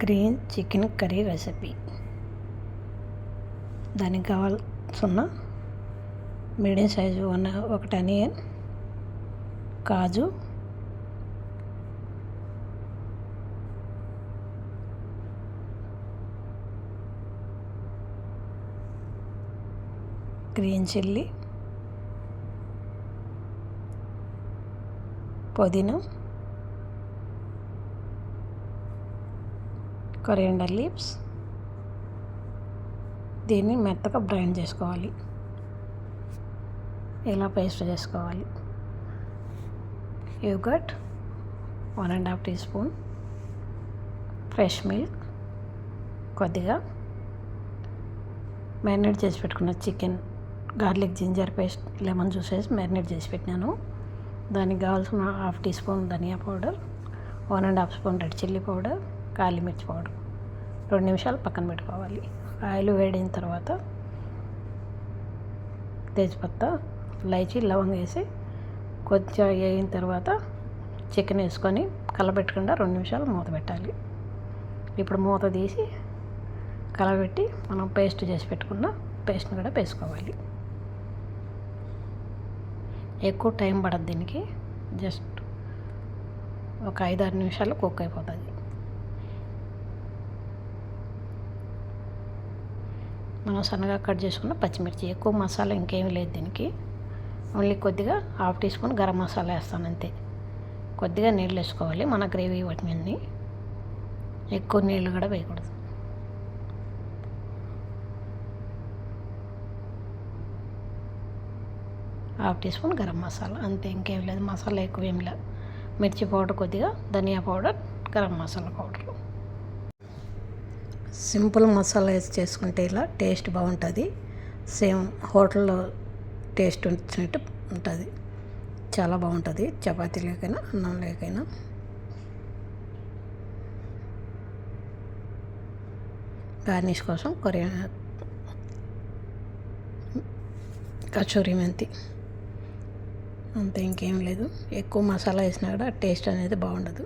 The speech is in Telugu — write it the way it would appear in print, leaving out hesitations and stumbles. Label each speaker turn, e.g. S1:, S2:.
S1: Green chicken curry recipe. దానికి కావాల్సిన మీడియం సైజు ఒకటి ఆనియన్, కాజు, గ్రీన్ చిల్లీ, పుదీనా, కొరియాండర్ లీవ్స్. దీన్ని మెత్తగా బ్లెండ్ చేసుకోవాలి, ఇలా పేస్ట్ చేసుకోవాలి. Yogurt 1.5 teaspoon, fresh milk కొద్దిగా, మ్యారినేట్ చేసి పెట్టుకున్న chicken, garlic ginger paste, lemon juice వేసి మ్యారినేట్ చేసి పెట్టినాను. దానికి కావాల్సిన 1/2 టీ స్పూన్ ధనియా powder, 1.5 spoon red chilli powder, కాలి మిర్చి పౌడర్. 2 నిమిషాలు పక్కన పెట్టుకోవాలి. ఆయిల్ వేడిన తర్వాత తేజ్పత్తా, ఇలాచీ, లవంగం వేసి కొద్దిగా వేగిన తర్వాత చికెన్ వేసుకొని కలబెట్టకుండా 2 నిమిషాలు మూత పెట్టాలి. ఇప్పుడు మూత తీసి కలబెట్టి మనం పేస్ట్ చేసి పెట్టుకున్న పేస్ట్ని కూడా వేసుకోవాలి. ఎక్కువ టైం పడదు దీనికి, జస్ట్ ఒక 5-6 నిమిషాలు కుక్ అయిపోతుంది. మనం సన్నగా కట్ చేసుకున్న పచ్చిమిర్చి, ఎక్కువ మసాలా ఇంకేమీ లేదు దీనికి. ఓన్లీ కొద్దిగా 1/2 టీ స్పూన్ గరం మసాలా వేస్తాను అంతే. కొద్దిగా నీళ్ళు వేసుకోవాలి మన గ్రేవీ వాటిని, ఎక్కువ నీళ్ళు కూడా వేయకూడదు. Half teaspoon garam masala అంతే, ఇంకేం లేదు. మసాలా ఎక్కువ ఏం లేదు. మిర్చి పౌడర్ కొద్దిగా, ధనియా powder, garam masala powder. Simple masala వేసి చేసుకుంటే ఇలా టేస్ట్ బాగుంటుంది. సేమ్ హోటల్లో టేస్ట్ వచ్చినట్టు ఉంటుంది. చాలా బాగుంటుంది చపాతీ లేకైనా అన్నం లేకైనా. గార్నిష్ కోసం కసూరి మెంతి అంతే, ఇంకేం లేదు. ఎక్కువ మసాలా వేసినా కూడా టేస్ట్ అనేది బాగుండదు.